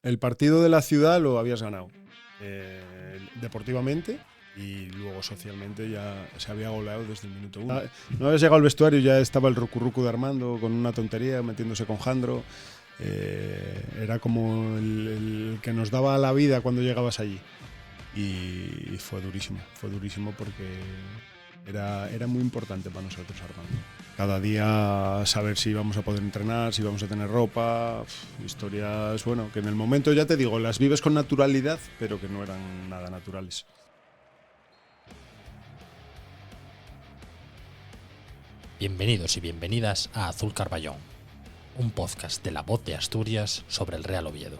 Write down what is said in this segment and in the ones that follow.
el partido de la ciudad lo habías ganado deportivamente y luego socialmente ya se había goleado desde el minuto uno. No habías llegado al vestuario y ya estaba el rucurrucu de Armando con una tontería metiéndose con Jandro. Era como el que nos daba la vida cuando llegabas allí. Y fue durísimo porque era muy importante para nosotros, Armando. Cada día saber si íbamos a poder entrenar, si íbamos a tener ropa, historias, bueno, que en el momento ya te digo, las vives con naturalidad, pero que no eran nada naturales. Bienvenidos y bienvenidas a Azul Carballón, un podcast de La Voz de Asturias sobre el Real Oviedo.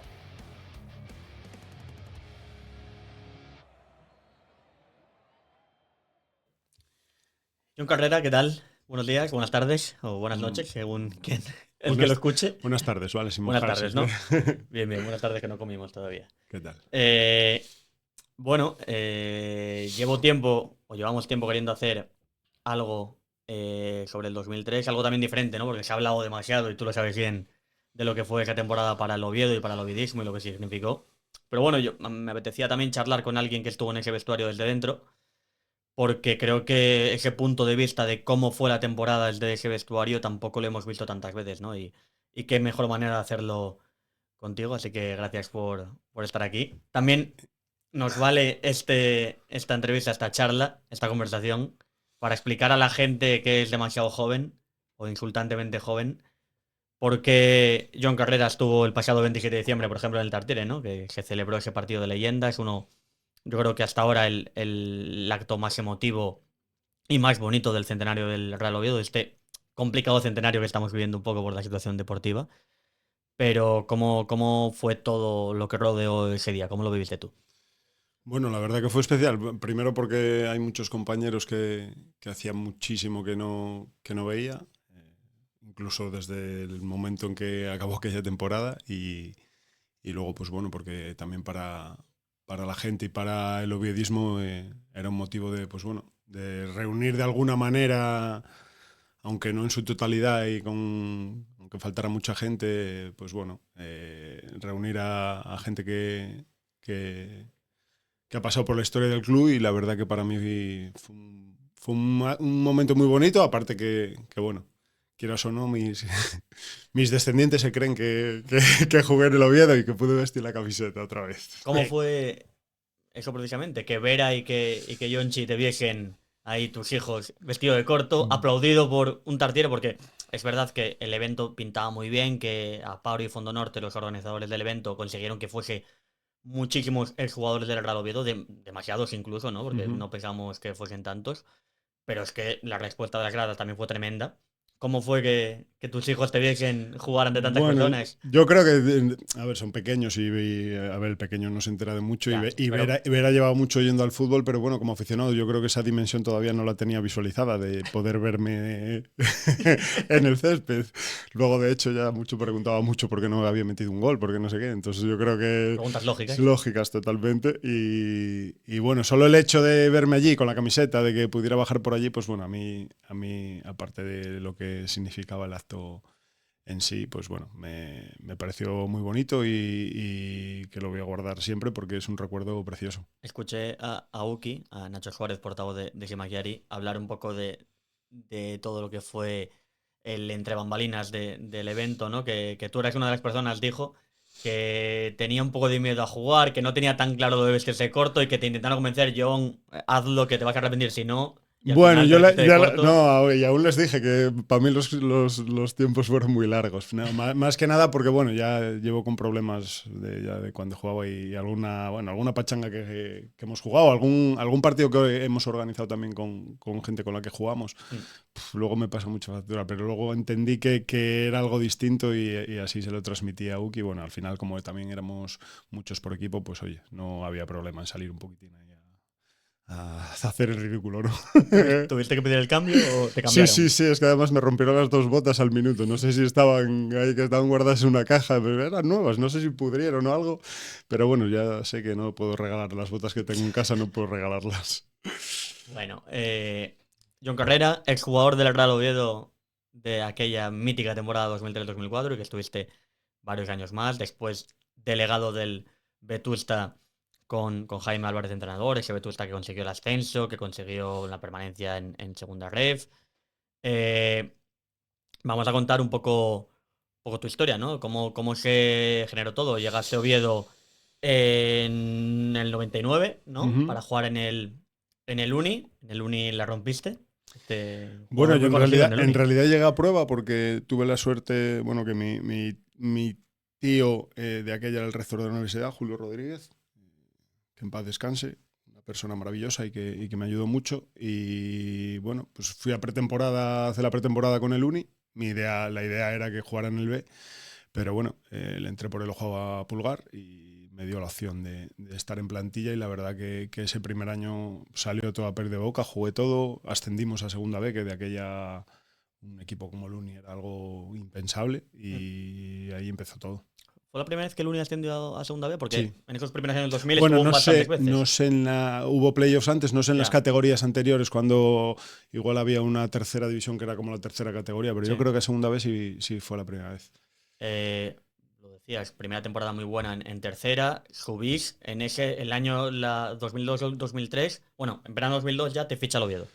John Carrera, ¿qué tal? Buenos días, buenas tardes o buenas noches, según el que lo escuche. Buenas tardes, vale, sin Buenas mojarse. tardes, ¿no? Bien, buenas tardes que no comimos todavía. ¿Qué tal? Llevamos tiempo queriendo hacer algo sobre el 2003, algo también diferente, ¿no? Porque se ha hablado demasiado y tú lo sabes bien de lo que fue esa temporada para el Oviedo y para el ovidismo y lo que significó. Pero bueno, me apetecía también charlar con alguien que estuvo en ese vestuario desde dentro, porque creo que ese punto de vista de cómo fue la temporada desde ese vestuario tampoco lo hemos visto tantas veces, ¿no? Y qué mejor manera de hacerlo contigo, así que gracias por estar aquí. También nos vale esta entrevista, esta charla, esta conversación, para explicar a la gente que es demasiado joven o insultantemente joven, porque John Carrera estuvo el pasado 27 de diciembre, por ejemplo, en el Tartiere, ¿no? Que se celebró ese partido de leyenda, es uno, yo creo que hasta ahora el acto más emotivo y más bonito del centenario del Real Oviedo, este complicado centenario que estamos viviendo un poco por la situación deportiva. Pero ¿cómo fue todo lo que rodeó ese día? ¿Cómo lo viviste tú? Bueno, la verdad que fue especial. Primero porque hay muchos compañeros que hacía muchísimo que no veía, incluso desde el momento en que acabó aquella temporada y luego, pues bueno, porque también para la gente y para el oviedismo era un motivo de, pues bueno, de reunir de alguna manera, aunque no en su totalidad y aunque faltara mucha gente, pues bueno, reunir a gente que ha pasado por la historia del club y la verdad que para mí fue un momento muy bonito, aparte que bueno, quieras o no, mis descendientes se creen que jugué en el Oviedo y que pude vestir la camiseta otra vez. ¿Cómo fue eso precisamente? Que Vera y que Yonchi te viesen ahí tus hijos vestido de corto, aplaudido por un Tartiere, porque es verdad que el evento pintaba muy bien, que a Pablo y Fondo Norte, los organizadores del evento, consiguieron que fuese muchísimos exjugadores del Real Oviedo, demasiados incluso, ¿no? Porque no pensamos que fuesen tantos. Pero es que la respuesta de las gradas también fue tremenda. ¿Cómo fue que tus hijos te viesen jugar ante tantas Bueno, personas? yo creo que, a ver, son pequeños a ver, el pequeño no se entera de mucho Ya, y pero Vera llevaba mucho yendo al fútbol, pero bueno, como aficionado yo creo que esa dimensión todavía no la tenía visualizada de poder verme en el césped. Luego, de hecho, ya mucho preguntaba mucho por qué no había metido un gol, por qué no sé qué. Entonces yo creo que preguntas es lógicas. lógicas totalmente. Y bueno, solo el hecho de verme allí con la camiseta, de que pudiera bajar por allí, pues bueno, a mí aparte de lo que significaba el acto en sí, pues bueno, me pareció muy bonito y que lo voy a guardar siempre porque es un recuerdo precioso. Escuché a Uki, a Nacho Suárez, portavoz de Simagiari, hablar un poco de todo lo que fue el entre bambalinas del evento, ¿no? Que tú eras una de las personas, dijo, que tenía un poco de miedo a jugar, que no tenía tan claro lo de vestirse corto y que te intentaron convencer, John, hazlo, que te vas a arrepentir si no. Y al Bueno, final te vestiste de corto. no, y aún les dije que para mí los tiempos fueron muy largos. No, más que nada porque, bueno, ya llevo con problemas ya de cuando jugaba y alguna pachanga que hemos jugado, algún partido que hemos organizado también con gente con la que jugamos. Mm. Luego me pasa mucha factura, pero luego entendí que era algo distinto y así se lo transmití a Uki. Bueno, al final, como también éramos muchos por equipo, pues oye, no había problema en salir un poquitín ahí a hacer el ridículo, ¿no? ¿Tuviste que pedir el cambio o te Sí, cambiaron? sí, sí, es que además me rompieron las dos botas al minuto. No sé si estaban ahí, que estaban guardadas en una caja, pero eran nuevas, no sé si pudrieron o algo. Pero bueno, ya sé que no puedo regalar las botas que tengo en casa, no puedo regalarlas. Bueno, John Carrera, exjugador del Real Oviedo de aquella mítica temporada 2003-2004 y que estuviste varios años más. Después delegado del Vetusta con Jaime Álvarez de entrenador, ese Vetusta que consiguió el ascenso, que consiguió la permanencia en segunda ref. Vamos a contar un poco tu historia, ¿no? Cómo se generó todo. Llegaste a Oviedo en el 99, ¿no? Para jugar en el Uni. En el Uni la rompiste. Bueno, yo muy conocido en realidad llegué a prueba porque tuve la suerte, bueno, que mi tío de aquella era el rector de la universidad, Julio Rodríguez, que en paz descanse, una persona maravillosa y que me ayudó mucho. Y bueno, pues fui a pretemporada, hacer la pretemporada con el Uni. La idea era que jugara en el B, pero bueno, le entré por el ojo a Pulgar y me dio la opción de estar en plantilla, y la verdad que ese primer año salió todo a perder de boca, jugué todo, ascendimos a segunda B, que de aquella un equipo como el Uni era algo impensable, y ahí empezó todo. ¿Fue la primera vez que el Uni ascendió a segunda B? Porque Sí. en esos primeros años del 2000 Bueno, estuvo bastantes veces. No sé, hubo playoffs antes, no sé en las categorías anteriores, cuando igual había una tercera división que era como la tercera categoría, pero yo creo que a segunda vez sí fue la primera vez. Lo decías, primera temporada muy buena en tercera, subís en el año 2002-2003, bueno, en verano 2002 ya te ficha el Oviedo.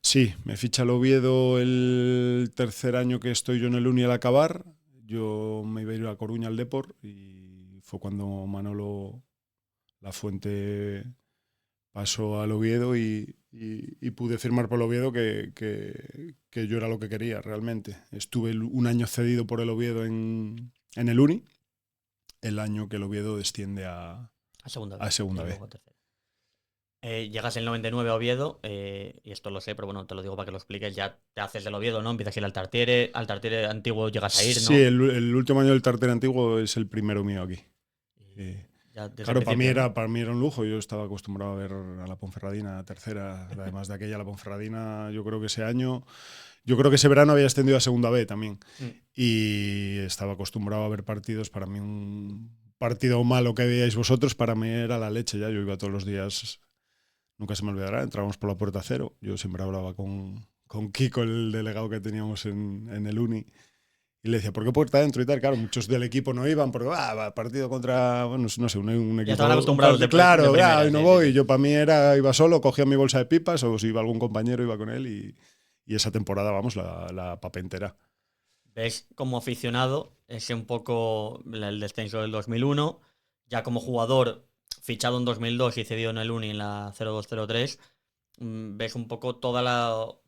Sí, me ficha el Oviedo el tercer año que estoy yo en el Uni al acabar. Yo me iba a ir a Coruña al Depor y fue cuando Manolo Lafuente pasó al Oviedo y pude firmar por el Oviedo, que yo era lo que quería realmente. Estuve un año cedido por el Oviedo en el Uni, el año que el Oviedo desciende a segunda vez. Llegas el 99 a Oviedo, y esto lo sé, pero bueno, te lo digo para que lo expliques. Ya te haces del Oviedo, ¿no? Empiezas a ir al Tartiere antiguo llegas a ir, ¿no? Sí, el último año del Tartiere antiguo es el primero mío aquí. Claro, para mí era un lujo. Yo estaba acostumbrado a ver a la Ponferradina tercera, además de aquella, la Ponferradina, yo creo que ese verano había ascendido a segunda B también. Y estaba acostumbrado a ver partidos. Para mí un partido malo que veíais vosotros, para mí era la leche ya. Yo iba todos los días, nunca se me olvidará, entrábamos por la puerta cero. Yo siempre hablaba con Kiko, el delegado que teníamos en el Uni, y le decía, ¿por qué puerta adentro y tal? Claro, muchos del equipo no iban porque partido contra, bueno, no sé, un equipo. Ya estaban acostumbrados claro, de primera, y no voy. Yo para mí iba solo, cogía mi bolsa de pipas, o si iba algún compañero iba con él, y esa temporada, vamos, la papé entera. Ves como aficionado ese un poco el descenso del 2001, ya como jugador fichado en 2002 y cedido en el Uni en la 0203, ves un poco todo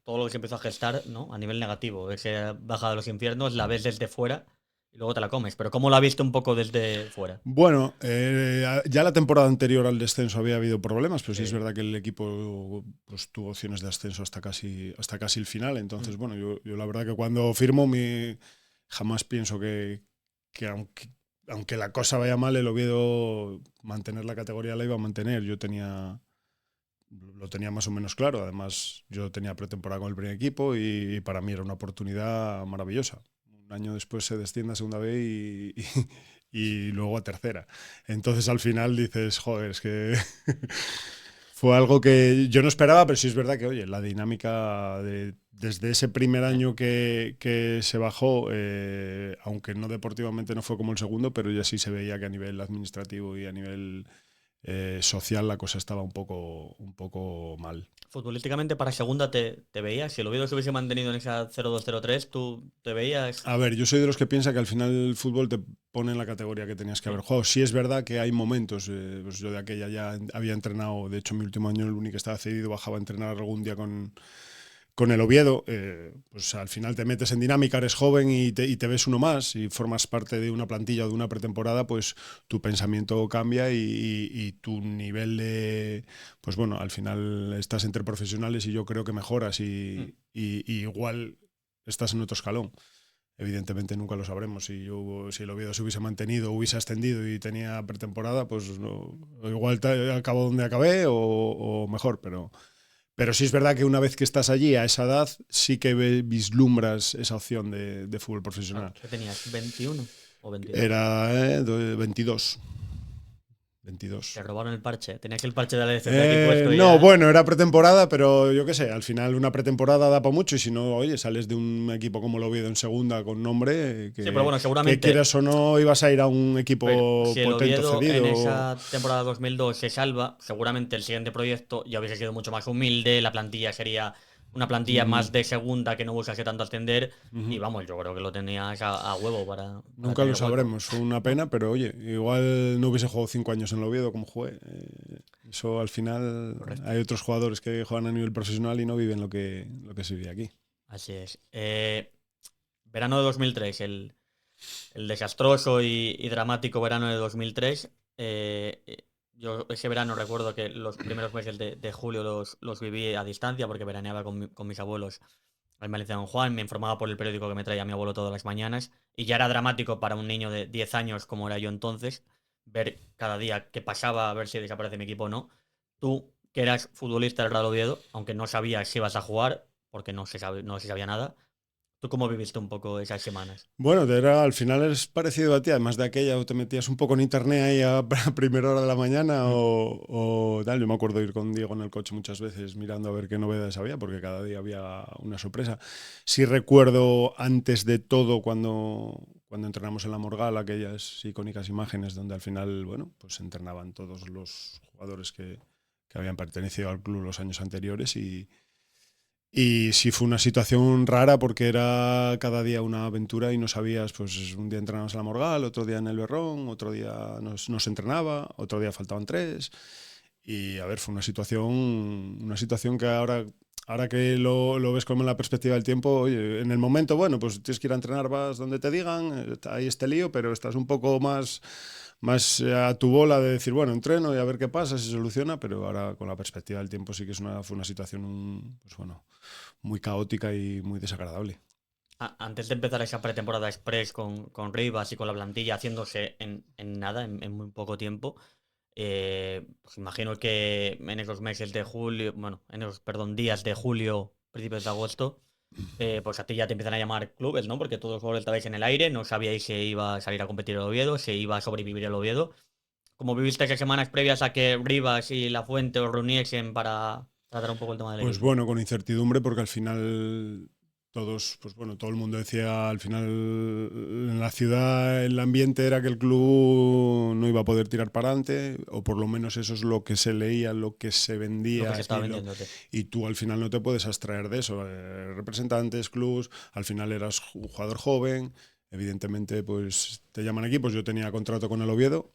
lo que se empezó a gestar, ¿no? A nivel negativo. Esa bajada de los infiernos la ves desde fuera y luego te la comes. Pero ¿cómo la viste un poco desde fuera? Bueno, ya la temporada anterior al descenso había habido problemas, pero sí es verdad que el equipo pues tuvo opciones de ascenso hasta casi el final. Entonces, bueno, yo la verdad que cuando firmo jamás pienso que aunque la cosa vaya mal, el Oviedo mantener la categoría la iba a mantener. Lo tenía más o menos claro. Además, yo tenía pretemporada con el primer equipo y para mí era una oportunidad maravillosa. Un año después se desciende a segunda B y luego a tercera. Entonces al final dices, joder, es que fue algo que yo no esperaba, pero sí es verdad que, oye, la dinámica desde ese primer año que se bajó, aunque no deportivamente no fue como el segundo, pero ya sí se veía que a nivel administrativo y a nivel social la cosa estaba un poco mal. Futbolísticamente para segunda te veías, si el Oviedo se hubiese mantenido en esa 0-2-0-3, ¿tú te veías? A ver, yo soy de los que piensa que al final el fútbol te pone en la categoría que tenías que haber jugado. Sí es verdad que hay momentos, pues yo de aquella ya había entrenado, de hecho mi último año el único que estaba cedido bajaba a entrenar algún día con el Oviedo, pues al final te metes en dinámica, eres joven y te ves uno más y formas parte de una plantilla o de una pretemporada, pues tu pensamiento cambia y tu nivel de, pues bueno, al final estás entre profesionales y yo creo que mejoras y igual estás en otro escalón. Evidentemente nunca lo sabremos. Si el Oviedo se hubiese mantenido, hubiese ascendido y tenía pretemporada, pues no, igual acabo donde acabé o mejor, pero sí es verdad que una vez que estás allí a esa edad, sí que vislumbras esa opción de fútbol profesional. ¿Qué tenías? ¿21 o 22? Era 22. 22. Te robaron el parche. Tenías el parche de la LCP aquí puesto y No, ya. bueno, era pretemporada, pero yo qué sé, al final una pretemporada da para mucho y si no, oye, sales de un equipo como el Oviedo en segunda con nombre, Sí, pero bueno, que seguramente. quieras o no ibas a ir a un equipo Pero si el potente o Oviedo en cedido. esa temporada 2002 se salva, seguramente el siguiente proyecto ya hubiese sido mucho más humilde, la plantilla sería una plantilla más de segunda que no buscase tanto ascender. Y vamos, yo creo que lo tenías a huevo para Nunca tener lo hueco. sabremos, fue una pena, pero oye, igual no hubiese jugado 5 años en el Oviedo como jugué. Eso al final Correcto. hay otros jugadores que juegan a nivel profesional y no viven lo que se vive aquí. Así es. Verano de 2003, el desastroso y dramático verano de 2003. Yo ese verano recuerdo que los primeros meses de julio los viví a distancia porque veraneaba con mis abuelos en Valencia Don Juan, me informaba por el periódico que me traía mi abuelo todas las mañanas y ya era dramático para un niño de 10 años como era yo entonces, ver cada día qué pasaba, a ver si desaparece mi equipo o no. Tú, que eras futbolista del Real Oviedo, aunque no sabías si ibas a jugar, porque no se sabía nada, ¿tú cómo viviste un poco esas semanas? Bueno, al final es parecido a ti, además de aquella, o te metías un poco en internet ahí a primera hora de la mañana o tal. Yo me acuerdo ir con Diego en el coche muchas veces mirando a ver qué novedades había, porque cada día había una sorpresa. Sí recuerdo antes de todo cuando entrenamos en la Morgal, aquellas icónicas imágenes donde al final, bueno, pues entrenaban todos los jugadores que habían pertenecido al club los años anteriores y sí fue una situación rara porque era cada día una aventura y no sabías, pues un día entrenábamos en la Morgal, otro día en el Berrón, otro día nos entrenaba, otro día faltaban 3. Y a ver, fue una situación que ahora que lo ves como en la perspectiva del tiempo, oye, en el momento, bueno, pues tienes que ir a entrenar, vas donde te digan, hay este lío, pero estás un poco más a tu bola de decir, bueno, entreno y a ver qué pasa, si se soluciona, pero ahora con la perspectiva del tiempo sí que fue una situación, pues bueno, muy caótica y muy desagradable. Antes de empezar esa pretemporada express con Rivas y con la plantilla haciéndose en nada, en muy poco tiempo, pues imagino que en esos meses de julio, bueno, en esos, perdón, días de julio, principios de agosto, pues a ti ya te empiezan a llamar clubes, ¿no? Porque todos los jugadores estabais en el aire, no sabíais si iba a salir a competir el Oviedo, si iba a sobrevivir el Oviedo. ¿Cómo viviste esas semanas previas a que Rivas y La Fuente os reuniesen para tratar un poco el tema del Pues equipo? bueno, con incertidumbre porque al final todo el mundo decía al final en la ciudad el ambiente era que el club no iba a poder tirar para adelante, o por lo menos eso es lo que se leía, lo que se Lo que vendía se estaba vendiéndote. y tú al final no te puedes abstraer de eso. Representantes, clubs, al final eras un jugador joven. Evidentemente, pues te llaman equipos. Yo tenía contrato con el Oviedo.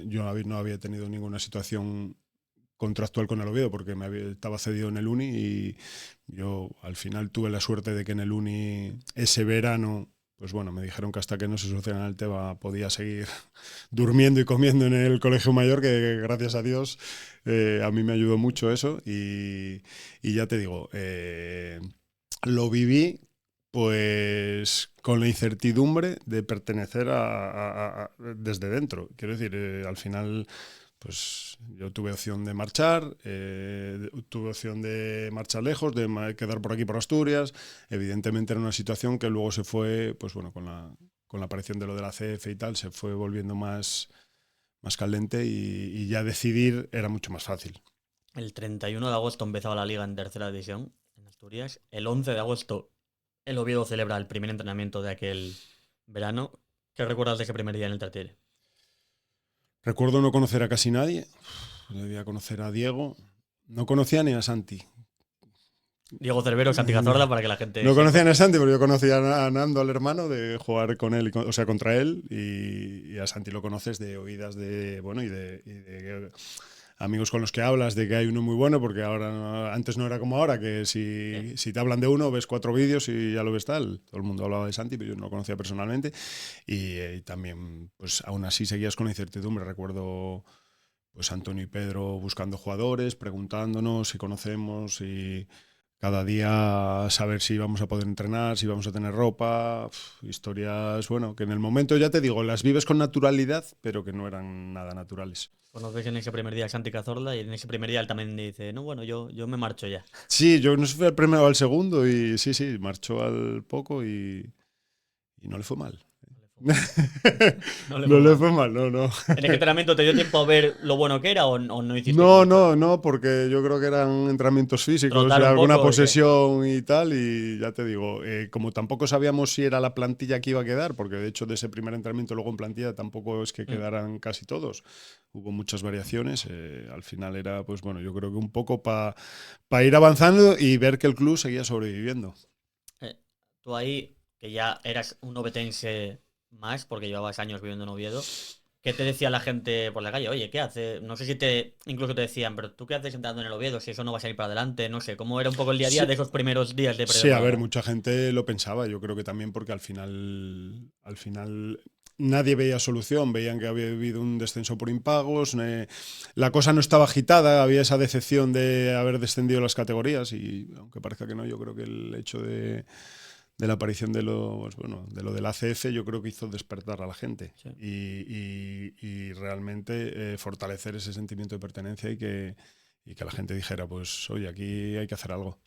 Yo no había tenido ninguna situación contractual con el Oviedo porque estaba cedido en el Uni y yo al final tuve la suerte de que en el Uni ese verano, pues bueno, me dijeron que hasta que no se solucionara el tema podía seguir durmiendo y comiendo en el colegio mayor, que gracias a Dios a mí me ayudó mucho eso y ya te digo, lo viví pues con la incertidumbre de pertenecer desde dentro. Quiero decir, al final pues yo tuve opción de marchar, tuve opción de marchar lejos, de quedar por aquí por Asturias. Evidentemente era una situación que luego se fue, pues bueno, con la aparición de lo de la CF y tal, se fue volviendo más caliente y ya decidir era mucho más fácil. El 31 de agosto empezaba la liga en tercera división en Asturias. El 11 de agosto el Oviedo celebra el primer entrenamiento de aquel verano. ¿Qué recuerdas de ese primer día en el Tartiere? Recuerdo no conocer a casi nadie. Debía conocer a Diego. No conocía ni a Santi. Diego Cervero, Santi Cazorla, para que la gente No sepa. conocía ni a Santi, pero yo conocía a Nando, al hermano, de jugar con él, o sea, contra él. Y a Santi lo conoces de oídas de, bueno, y de amigos con los que hablas, de que hay uno muy bueno, porque ahora antes no era como ahora, que si te hablan de uno, ves 4 vídeos y ya lo ves tal. Todo el mundo hablaba de Santi, pero yo no lo conocía personalmente. Y también, pues aún así seguías con la incertidumbre. Recuerdo pues Antonio y Pedro buscando jugadores, preguntándonos si conocemos y cada día saber si vamos a poder entrenar, si vamos a tener ropa, historias, bueno, que en el momento ya te digo, las vives con naturalidad, pero que no eran nada naturales. Conoces en ese primer día a Santi Cazorla y en ese primer día él también dice, no, bueno, yo me marcho ya. Sí, yo no sé si fue al primero o al segundo y sí, marchó al poco y no le fue mal. No le fue mal, no. ¿En el entrenamiento te dio tiempo a ver lo bueno que era o no hiciste No, mucho? no, porque yo creo que eran entrenamientos físicos ¿Trotar y un alguna poco o qué? posesión y tal, y ya te digo, como tampoco sabíamos si era la plantilla que iba a quedar, porque de hecho de ese primer entrenamiento luego en plantilla tampoco es que quedaran casi todos, hubo muchas variaciones, al final era, pues bueno, yo creo que un poco para ir avanzando y ver que el club seguía sobreviviendo. Tú ahí, que ya eras un ovetense más, porque llevabas años viviendo en Oviedo, ¿qué te decía la gente por la calle? Oye, ¿qué haces? No sé si incluso te decían, pero ¿tú qué haces sentado en el Oviedo si eso no va a salir para adelante? No sé, ¿cómo era un poco el día a día Sí, de esos primeros días de sí, a ver, pretemporada? mucha gente lo pensaba, yo creo que también porque al final nadie veía solución, veían que había habido un descenso por impagos, la cosa no estaba agitada, había esa decepción de haber descendido las categorías y aunque parezca que no, yo creo que el hecho de la aparición de lo del ACF yo creo que hizo despertar a la gente Sí. y realmente fortalecer ese sentimiento de pertenencia y que la gente dijera, pues oye, aquí hay que hacer algo.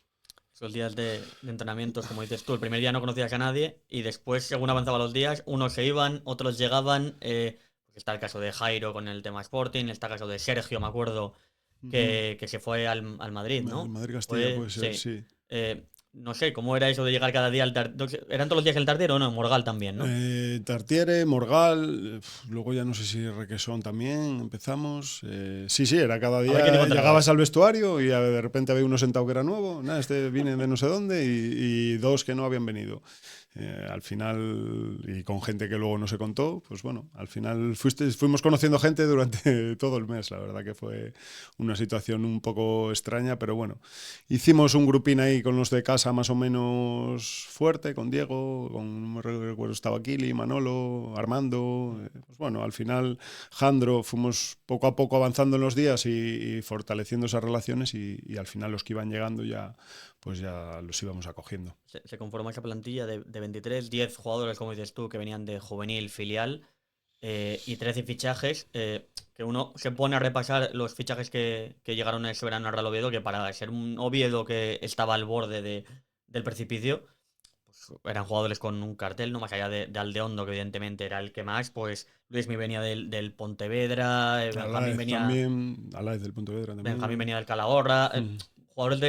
Esos días de entrenamientos, como dices tú, el primer día no conocías a nadie y después, según avanzaban los días, unos se iban, otros llegaban. Pues está el caso de Jairo con el tema Sporting, está el caso de Sergio, me acuerdo, Ujú. que se fue al Madrid, El ¿no? Madrid-Castilla Fue, puede ser, sí. sí. No sé, ¿cómo era eso de llegar cada día al Tardero? ¿Eran todos los días el Tardero o no? En Morgal también, ¿no? Tartiere, Morgal, luego ya no sé si Requesón también empezamos. Sí, era cada A ver qué te día llegabas encontrabas. al vestuario y de repente había uno sentado que era nuevo, nada, este viene de no sé dónde y dos que no habían venido. Al final, y con gente que luego no se contó, pues bueno, al final fuimos conociendo gente durante todo el mes, la verdad que fue una situación un poco extraña, pero bueno, hicimos un grupín ahí con los de casa más o menos fuerte, con Diego, no me recuerdo, estaba Kili, Manolo, Armando, pues bueno, al final Jandro, fuimos poco a poco avanzando en los días y fortaleciendo esas relaciones y al final los que iban llegando ya pues ya los íbamos acogiendo. Se conformó esa plantilla de 23, 10 jugadores, como dices tú, que venían de juvenil, filial, y 13 fichajes, que uno se pone a repasar los fichajes que llegaron ese verano al Real Oviedo, que para ser un Oviedo que estaba al borde del precipicio, pues eran jugadores con un cartel, no más allá de Aldeondo, que evidentemente era el que más, pues Luismi venía del Pontevedra, Alaez también, Alaez del Pontevedra Benjamín también. venía del Calahorra, Mm. jugadores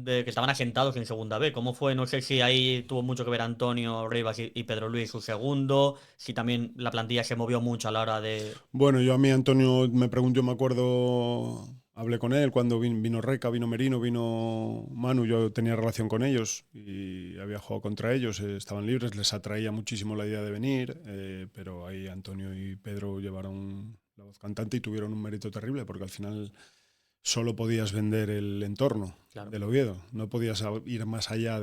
que estaban asentados en segunda B. ¿Cómo fue? No sé si ahí tuvo mucho que ver Antonio Rivas y Pedro Luis su segundo, si también la plantilla se movió mucho a la hora de... Bueno, yo a mí Antonio me preguntó, yo me acuerdo, hablé con él cuando vino Reca, vino Merino, vino Manu, yo tenía relación con ellos y había jugado contra ellos, estaban libres, les atraía muchísimo la idea de venir, pero ahí Antonio y Pedro llevaron la voz cantante y tuvieron un mérito terrible porque al final solo podías vender el entorno Claro. del Oviedo, no podías ir más allá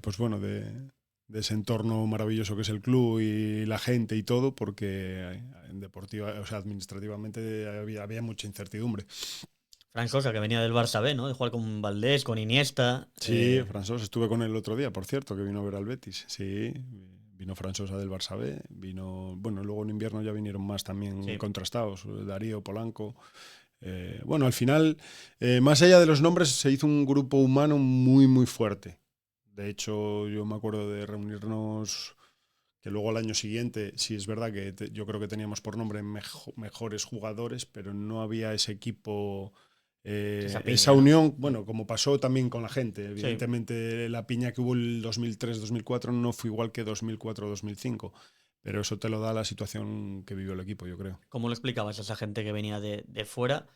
pues bueno, de ese entorno maravilloso que es el club y la gente y todo, porque en deportiva, o sea, administrativamente había mucha incertidumbre. Fran Sosa, que venía del Barça B, ¿no? De jugar con Valdés, con Iniesta. Sí, François, estuve con él el otro día, por cierto, que vino a ver al Betis. Sí, vino François del Barça B, vino, bueno, luego en invierno ya vinieron más también Sí. contrastados, Darío, Polanco. Bueno, al final, más allá de los nombres, se hizo un grupo humano muy, muy fuerte. De hecho, yo me acuerdo de reunirnos, que luego al año siguiente, sí es verdad que yo creo que teníamos por nombre mejores jugadores, pero no había ese equipo, Esa esa piña, ¿no? unión, bueno, como pasó también con la gente. Sí. Evidentemente la piña que hubo el 2003-2004 no fue igual que 2004-2005, pero eso te lo da la situación que vivió el equipo, yo creo. ¿Cómo lo explicabas a esa gente que venía de fuera?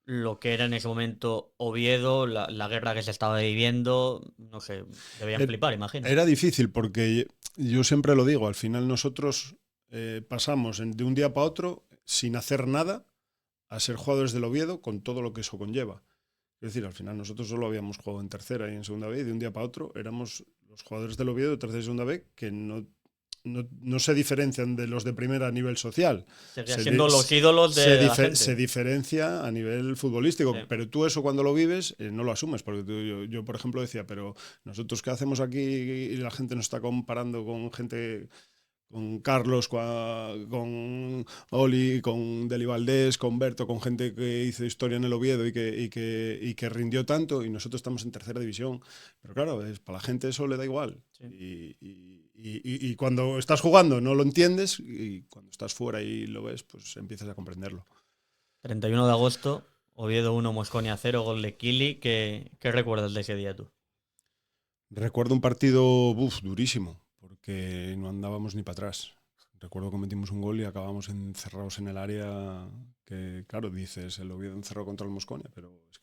Lo que era en ese momento Oviedo, la guerra que se estaba viviendo, no sé, debían Er- flipar, imagino. Era difícil porque yo siempre lo digo, al final nosotros pasamos de un día para otro sin hacer nada a ser jugadores del Oviedo con todo lo que eso conlleva. Es decir, al final nosotros solo habíamos jugado en tercera y en segunda B y de un día para otro éramos los jugadores del Oviedo de tercera y segunda B que no se diferencian de los de primera a nivel social. Seguían siendo los ídolos de la Se gente. diferencia a nivel futbolístico, Sí. pero tú eso cuando lo vives no lo asumes, porque yo, por ejemplo, decía, pero nosotros qué hacemos aquí y la gente nos está comparando con gente, con Carlos, con Oli, con Deli Valdés, con Berto, con gente que hizo historia en el Oviedo y que rindió tanto y nosotros estamos en tercera división. Pero claro, para la gente eso le da igual. Sí. y cuando estás jugando no lo entiendes y cuando estás fuera y lo ves, pues empiezas a comprenderlo. 31 de agosto, Oviedo 1, Mosconia 0, gol de Kili. ¿Qué recuerdas de ese día tú? Recuerdo un partido durísimo, porque no andábamos ni para atrás. Recuerdo que metimos un gol y acabamos encerrados en el área que, claro, dices, el Oviedo encerrado contra el Mosconia, pero es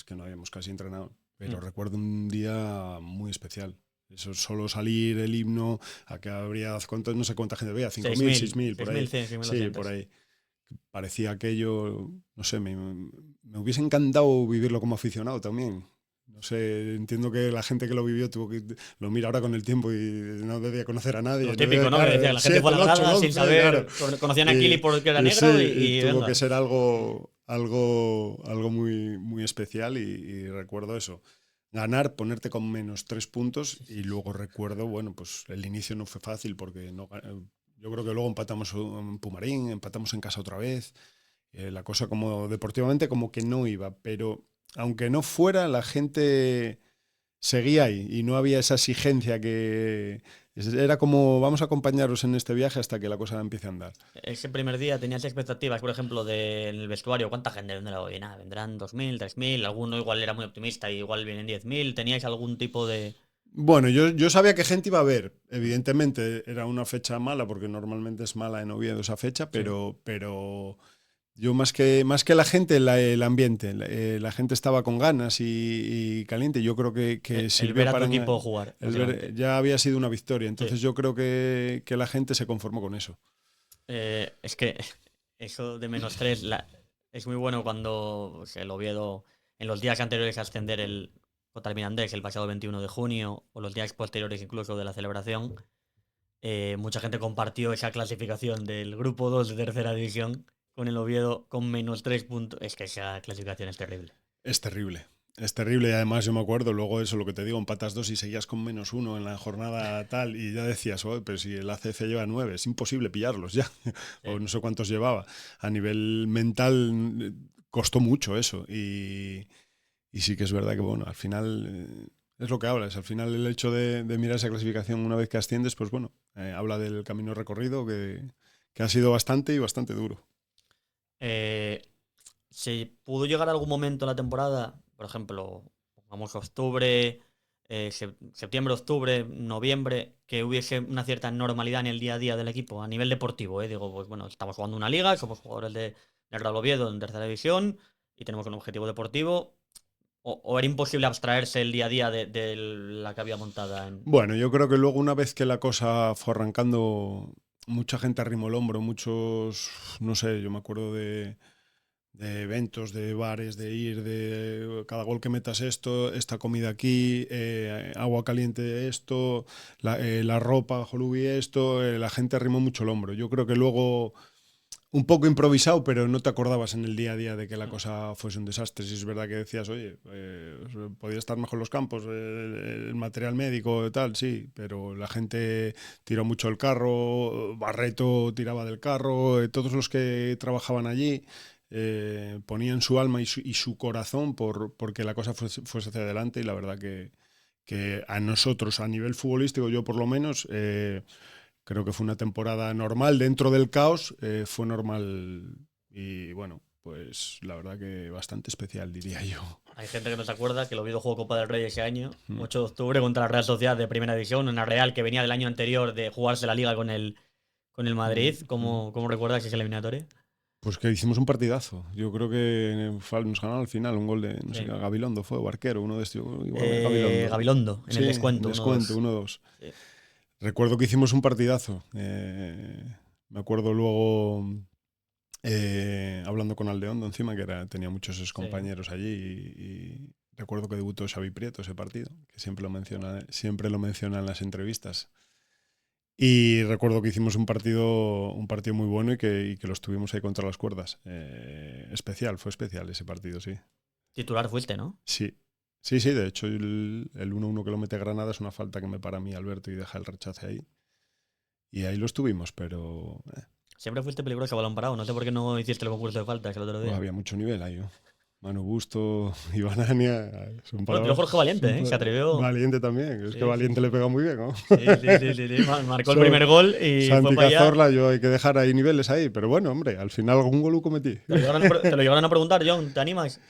que no habíamos casi entrenado. Pero recuerdo un día muy especial. Eso, solo salir el himno, a que habría, no sé cuánta gente había, 5.000, 6.000, por ahí. 6.100, Sí, por ahí. Parecía aquello, no sé, me hubiese encantado vivirlo como aficionado también. No sé, entiendo que la gente que lo vivió lo mira ahora con el tiempo y no debía conocer a nadie. Lo típico, ¿no? Claro, que decía, la gente fue a la grada sin saber, conocían a Kili porque era negro sí, y tuvo venga. que ser algo muy, muy especial y recuerdo eso. Ganar, ponerte con menos 3 puntos y luego recuerdo, bueno, pues el inicio no fue fácil porque yo creo que luego empatamos en Pumarín, empatamos en casa otra vez. La cosa como deportivamente como que no iba, pero aunque no fuera, la gente seguía ahí y no había esa exigencia que era como vamos a acompañaros en este viaje hasta que la cosa empiece a andar. Ese primer día tenías expectativas, por ejemplo, del vestuario. ¿Cuánta gente vendrá hoy? Nada, vendrán 2.000, 3.000. Alguno igual era muy optimista y igual vienen 10.000. ¿Teníais algún tipo de...? Bueno, yo sabía que gente iba a ver. Evidentemente era una fecha mala porque normalmente es mala en Oviedo esa fecha, pero yo más que la gente, el ambiente. La gente estaba con ganas y caliente. Yo creo que el sirvió ver a tu para equipo jugar, ya había sido una victoria. Entonces sí. yo creo que la gente se conformó con eso. Es que eso de -3 es muy bueno cuando pues, el Oviedo, en los días anteriores a ascender contra el Mirandés, el pasado 21 de junio, o los días posteriores incluso de la celebración, mucha gente compartió esa clasificación del grupo 2 de tercera división con el Oviedo con -3 puntos. Es que esa clasificación es terrible. Es terrible. Es terrible y además yo me acuerdo, luego eso, lo que te digo, empatas 2 y seguías con -1 en la jornada tal y ya decías, oh, pero si el ACF lleva 9, es imposible pillarlos ya, o no sé cuántos llevaba. A nivel mental costó mucho eso y sí que es verdad que, bueno, al final es lo que hablas, al final el hecho de mirar esa clasificación una vez que asciendes, pues bueno, habla del camino recorrido que ha sido bastante y bastante duro. ¿Se pudo llegar a algún momento en la temporada, por ejemplo, vamos octubre, septiembre, octubre, noviembre, que hubiese una cierta normalidad en el día a día del equipo a nivel deportivo? Digo, pues bueno, estamos jugando una liga, somos jugadores del Real Oviedo en tercera división y tenemos un objetivo deportivo. ¿O era imposible abstraerse el día a día de la que había montada en...? Bueno, yo creo que luego una vez que la cosa fue arrancando, mucha gente arrimó el hombro, muchos, no sé, yo me acuerdo de eventos, de bares, de ir, de cada gol que metas esto, esta comida aquí, agua caliente esto, la ropa, Jolubi esto, la gente arrimó mucho el hombro. Yo creo que luego un poco improvisado, pero no te acordabas en el día a día de que la cosa fuese un desastre. Si es verdad que decías, oye, podía estar mejor los campos, el material médico, tal, sí, pero la gente tiró mucho el carro, Barreto tiraba del carro, todos los que trabajaban allí ponían su alma y su corazón porque la cosa fuese hacia adelante y la verdad que a nosotros, a nivel futbolístico, yo por lo menos... creo que fue una temporada normal dentro del caos, fue normal y bueno, pues la verdad que bastante especial, diría yo. Hay gente que no se acuerda que el Oviedo jugó Copa del Rey ese año, 8 de octubre, contra la Real Sociedad de Primera División, una Real que venía del año anterior de jugarse la Liga con el Madrid. ¿Cómo recuerdas esa eliminatoria? Pues que hicimos un partidazo. Yo creo que nos ganaron al final un gol de, no sé, Gabilondo fue, o Barquero, uno de estos. Igual Gabilondo. Gabilondo, en el descuento. 1-2. Sí. Recuerdo que hicimos un partidazo. Me acuerdo luego hablando con Aldeondo encima, que tenía muchos excompañeros allí y recuerdo que debutó Xavi Prieto ese partido, que siempre lo menciona en las entrevistas. Y recuerdo que hicimos un partido muy bueno y que lo estuvimos ahí contra las cuerdas. Fue especial ese partido, sí. Titular fuiste, ¿no? Sí, de hecho el 1-1 que lo mete Granada es una falta que me para a mí Alberto y deja el rechace ahí. Y ahí lo estuvimos, pero... Siempre fuiste peligroso a balón parado, no sé por qué no hiciste el concurso de faltas el otro día. Había mucho nivel ahí, ¿no? Manu Busto y Banania. Son Pero Jorge Valiente, se atrevió. Valiente también, es que Valiente le pega muy bien, ¿no? Sí. Marcó el primer gol y Santi fue para allá. Cazorla, yo hay que dejar ahí niveles ahí, pero bueno, hombre, al final algún gol cometí. Te lo llegaron a preguntar, John, ¿te animas?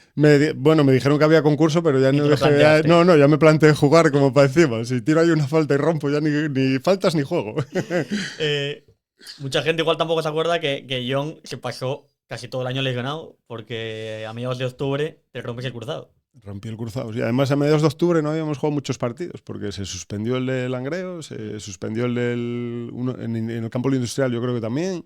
Bueno, me dijeron que había concurso, pero ya Y no te lo dejé. planteaste. Ya me planteé jugar como para encima. Si tiro ahí una falta y rompo, ya ni faltas ni juego. Mucha gente igual tampoco se acuerda que John se pasó casi todo el año lesionado porque a mediados de octubre te rompes el cruzado. Rompí el cruzado. Y además, a mediados de octubre no habíamos jugado muchos partidos porque se suspendió el de Langreo, se suspendió el en el campo industrial, yo creo que también.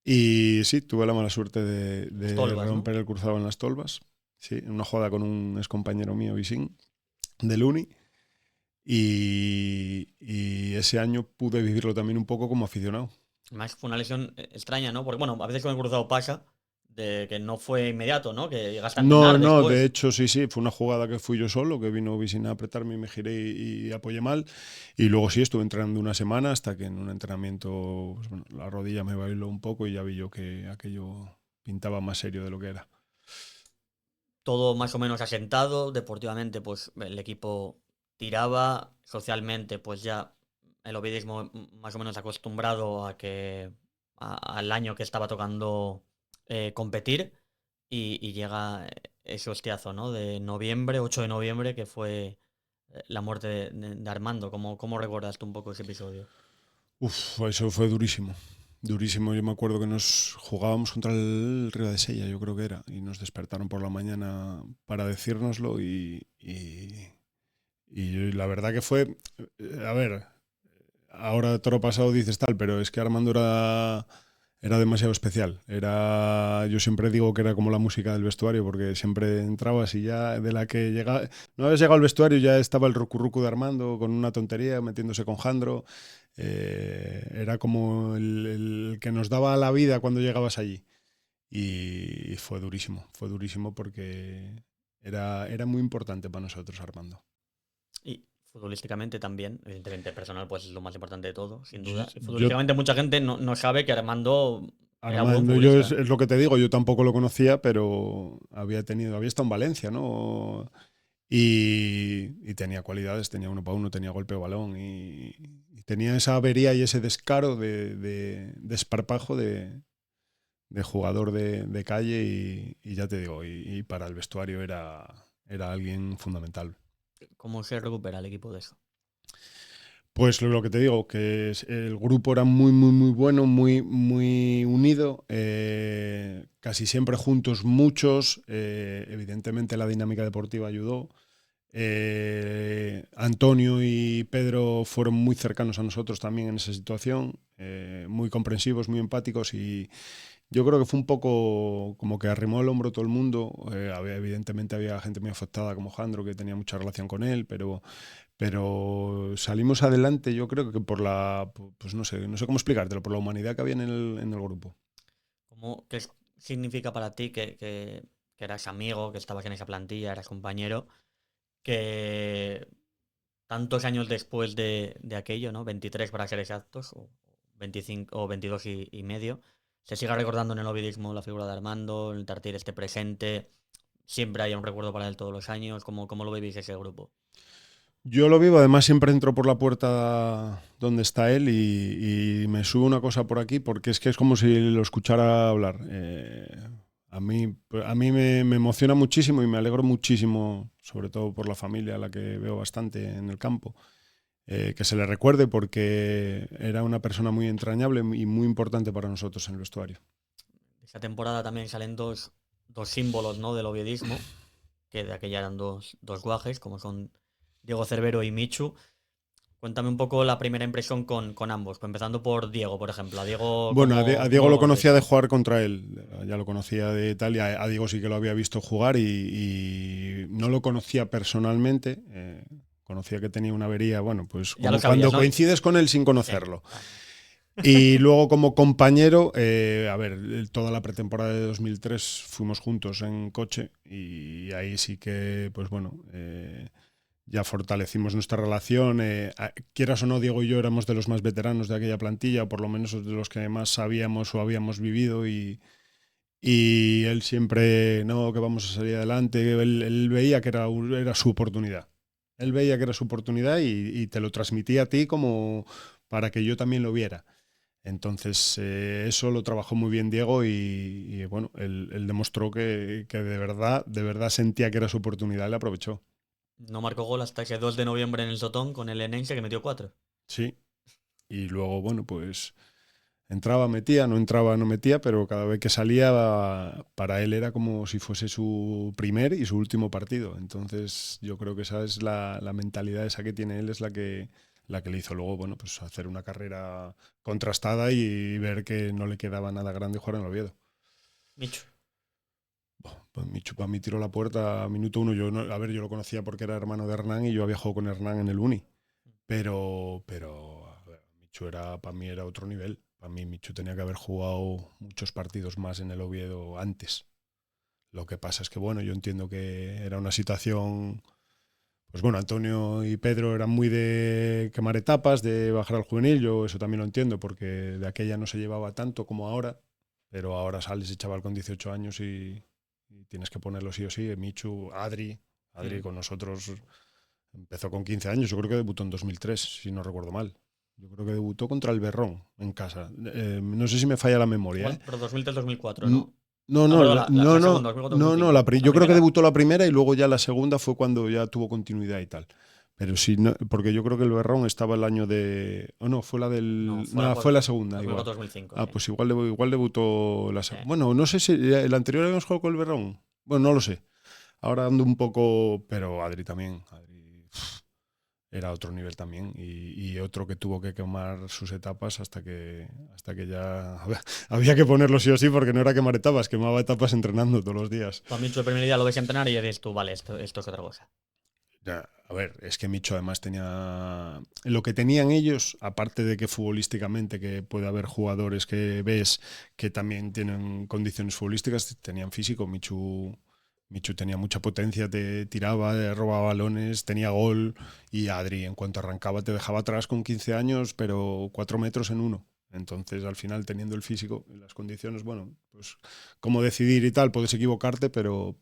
Y sí, tuve la mala suerte de Tolvas, romper ¿no? el cruzado en las Tolvas. Sí, en una jugada con un excompañero mío, Visín, del Uni. Y ese año pude vivirlo también un poco como aficionado. Además fue una lesión extraña, ¿no? Porque bueno, a veces con el cruzado pasa de que no fue inmediato, ¿no? Que llegaste a entrenar No, después. de hecho sí, fue una jugada que fui yo solo, que vino Visín a apretarme y me giré y apoyé mal. Y luego sí, estuve entrenando una semana hasta que en un entrenamiento pues, bueno, la rodilla me bailó un poco y ya vi yo que aquello pintaba más serio de lo que era. Todo más o menos asentado, deportivamente pues el equipo tiraba, socialmente pues ya el ovidismo más o menos acostumbrado a que al año que estaba tocando competir y llega ese hostiazo, ¿no? De noviembre, 8 de noviembre, que fue la muerte de Armando. ¿Cómo recuerdas tú un poco ese episodio? Eso fue durísimo. Durísimo, yo me acuerdo que nos jugábamos contra el Río de Sella, yo creo que era, y nos despertaron por la mañana para decírnoslo y la verdad que fue, a ver, ahora todo lo pasado dices tal, pero es que Armando era demasiado especial. Yo siempre digo que era como la música del vestuario, porque siempre entrabas y ya de la que llegaba, no habías llegado al vestuario ya estaba el rucurrucu de Armando con una tontería, metiéndose con Jandro. Era como el que nos daba la vida cuando llegabas allí. Y fue durísimo porque era muy importante para nosotros, Armando. Y futbolísticamente también, evidentemente personal pues es lo más importante de todo, sin duda. Y futbolísticamente mucha gente no sabe que Armando era buen Armando, futbolista. es lo que te digo, yo tampoco lo conocía, pero había estado en Valencia, ¿no? Y tenía cualidades, tenía uno para uno, tenía golpe de balón y tenía esa avería y ese descaro de esparpajo de jugador de calle y ya te digo, y para el vestuario era alguien fundamental. ¿Cómo se recupera el equipo de eso? Pues lo que te digo, que el grupo era muy bueno, muy unido, casi siempre juntos muchos, evidentemente la dinámica deportiva ayudó. Antonio y Pedro fueron muy cercanos a nosotros también en esa situación, muy comprensivos, muy empáticos y yo creo que fue un poco como que arrimó el hombro todo el mundo. Evidentemente había gente muy afectada como Jandro, que tenía mucha relación con él, pero salimos adelante yo creo que por pues no sé cómo explicártelo, por la humanidad que había en el grupo. ¿Qué significa para ti que eras amigo, que estabas en esa plantilla, eras compañero, que tantos años después de aquello, ¿no? 23 para ser exactos, o 25 o 22 y medio, se siga recordando en el ovidismo la figura de Armando, el Tartiere esté presente, siempre haya un recuerdo para él todos los años? ¿Cómo lo vivís ese grupo? Yo lo vivo, además siempre entro por la puerta donde está él y me sube una cosa por aquí porque es que es como si lo escuchara hablar. A mí me emociona muchísimo y me alegro muchísimo, sobre todo por la familia, a la que veo bastante en el campo, que se le recuerde porque era una persona muy entrañable y muy importante para nosotros en el vestuario. Esa temporada también salen dos símbolos, ¿no? Del oviedismo, que de aquella eran dos guajes, como son Diego Cervero y Michu. Cuéntame un poco la primera impresión con ambos, empezando por Diego, por ejemplo. A Diego, bueno, a Diego lo conocía ves? de jugar contra él, ya lo conocía de tal, y a Diego sí que lo había visto jugar y no lo conocía personalmente, conocía que tenía una avería, bueno, pues Ya como lo sabías, cuando ¿no? coincides con él sin conocerlo. Sí. Y luego como compañero, a ver, toda la pretemporada de 2003 fuimos juntos en coche y ahí sí que, pues bueno, ya fortalecimos nuestra relación. Quieras o no, Diego y yo éramos de los más veteranos de aquella plantilla, o por lo menos de los que más sabíamos o habíamos vivido y Y él siempre, no, que vamos a salir adelante. Él veía que era su oportunidad. Él veía que era su oportunidad y te lo transmitía a ti como para que yo también lo viera. Entonces, eso lo trabajó muy bien Diego y bueno, él demostró que de verdad sentía que era su oportunidad y la aprovechó. No marcó gol hasta ese 2 de noviembre en el Sotón con el Enense que metió 4. Sí. Y luego, bueno, pues entraba, metía, no entraba, no metía, pero cada vez que salía para él era como si fuese su primer y su último partido. Entonces yo creo que esa es la mentalidad esa que tiene él, es la que le hizo luego, bueno, pues hacer una carrera contrastada y ver que no le quedaba nada grande jugar en el Oviedo. Micho. Pues Michu para mí tiró la puerta a minuto uno. A ver, yo lo conocía porque era hermano de Hernán y yo había jugado con Hernán en el Uni. Pero a ver, Michu para mí era otro nivel. Para mí Michu tenía que haber jugado muchos partidos más en el Oviedo antes. Lo que pasa es que, bueno, yo entiendo que era una situación. Pues bueno, Antonio y Pedro eran muy de quemar etapas, de bajar al juvenil. Yo eso también lo entiendo porque de aquella no se llevaba tanto como ahora. Pero ahora sales ese chaval con 18 años y tienes que ponerlo sí o sí. Michu, Adri con nosotros empezó con 15 años. Yo creo que debutó en 2003, si no recuerdo mal. Yo creo que debutó contra el Berrón en casa. No sé si me falla la memoria. Igual, pero 2003-2004, N- ¿no? No, No, no, perdón, la no, segunda, no. 2004-2005. La Yo creo que primera, debutó la primera y luego ya la segunda fue cuando ya tuvo continuidad y tal. Pero sí, no, porque yo creo que el Berrón estaba el año de. O no, fue la no, del. fue la No, fue la segunda, igual. 2004-2005, Ah, sí. pues igual debutó la Sí. segunda. Bueno, no sé si el anterior habíamos jugado con el Berrón. Bueno, no lo sé. Ahora ando un poco. Pero Adri también. Adri era otro nivel también y otro que tuvo que quemar sus etapas hasta que ya había que ponerlo sí o sí porque no era quemar etapas, quemaba etapas entrenando todos los días. Tú a Micho el primer día lo ves entrenar y dices tú, vale, esto es otra cosa. Ya, a ver, es que Micho además tenía lo que tenían ellos, aparte de que futbolísticamente que puede haber jugadores que ves que también tienen condiciones futbolísticas, tenían físico. Michu tenía mucha potencia, te tiraba, robaba balones, tenía gol y Adri en cuanto arrancaba te dejaba atrás con 15 años, pero 4 metros en uno. Entonces al final teniendo el físico y las condiciones, bueno, pues cómo decidir y tal, puedes equivocarte, pero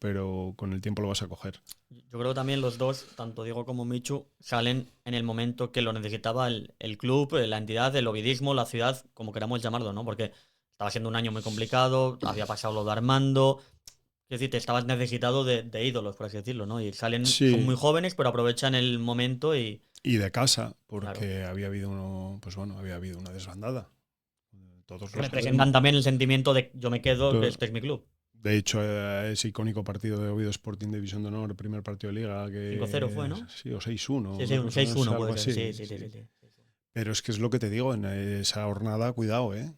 con el tiempo lo vas a coger. Yo creo que también los dos, tanto Diego como Michu, salen en el momento que lo necesitaba el club, la entidad, el ovidismo, la ciudad, como queramos llamarlo, ¿no? Porque estaba siendo un año muy complicado, había pasado lo de Armando. Es decir, te estabas necesitado de ídolos, por así decirlo, ¿no? Y salen, son Sí, muy jóvenes, pero aprovechan el momento y. y de casa, Claro. porque había habido una desbandada. Todos los que Representan también el sentimiento de yo me quedo, que to- este es mi club. De hecho, ese icónico partido de Oviedo Sporting División de Honor, el primer partido de Liga, 5-0 fue, ¿no? sí, o 6-1, Sí, sí, una un cosa, 6-1 algo puede ser. así. Sí, sí, sí, Sí. sí, sí. Pero es que es lo que te digo, en esa jornada, cuidado, ¿eh?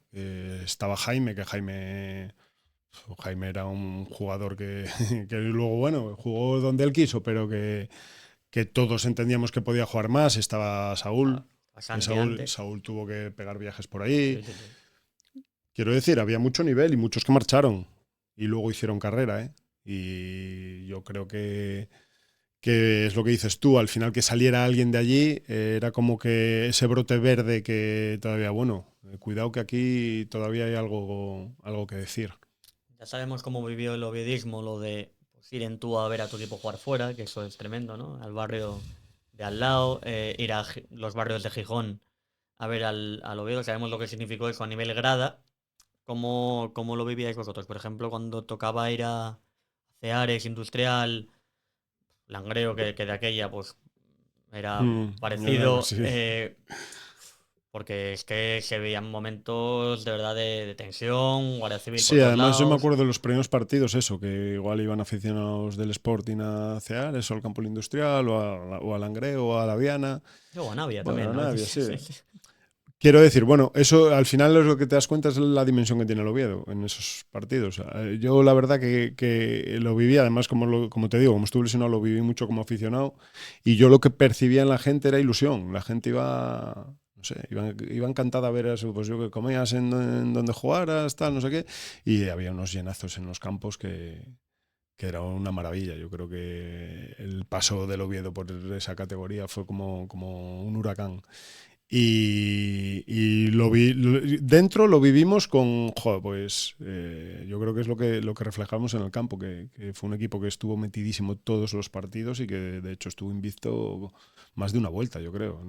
Estaba Jaime, que Jaime era un jugador que luego, bueno, jugó donde él quiso, pero que todos entendíamos que podía jugar más. Estaba Saúl, A que Santi antes. Saúl tuvo que pegar viajes por ahí. Sí, sí, sí. Quiero decir, había mucho nivel y muchos que marcharon y luego hicieron carrera, ¿eh? Y yo creo que es lo que dices tú, al final que saliera alguien de allí, era como que ese brote verde que todavía, bueno, cuidado que aquí todavía hay algo que decir. Ya sabemos cómo vivió el ovidismo, lo de pues, ir en tú a ver a tu equipo jugar fuera, que eso es tremendo, ¿no? Al barrio de al lado, ir a los barrios de Gijón a ver al Oviedo, sabemos lo que significó eso a nivel grada. ¿Cómo lo vivíais vosotros? Por ejemplo, cuando tocaba ir a Ceares, Industrial, Langreo, que de aquella, pues era parecido, Sí. porque es que se veían momentos de verdad de tensión, Guardia Civil por Sí, todos además yo me lados. acuerdo de los primeros partidos, eso, que igual iban aficionados del Sporting a Ceares o al Campo Industrial o a Langreo o a la Viana. Luego a Navia Bueno, también, a ¿no? A nadie, veces. sí. Quiero decir, bueno, eso al final es lo que te das cuenta es la dimensión que tiene el Oviedo en esos partidos. Yo la verdad que lo viví, además como te digo, como estuve lesionado, lo viví mucho como aficionado y yo lo que percibía en la gente era ilusión. La gente iba, no sé, iba encantada a ver eso, pues yo que comías en donde jugaras, tal, no sé qué, y había unos llenazos en los campos que era una maravilla. Yo creo que el paso del Oviedo por esa categoría fue como un huracán. Y dentro lo vivimos con, joder, pues yo creo que es lo que reflejamos en el campo, que fue un equipo que estuvo metidísimo todos los partidos y que de hecho estuvo invicto más de una vuelta, yo creo.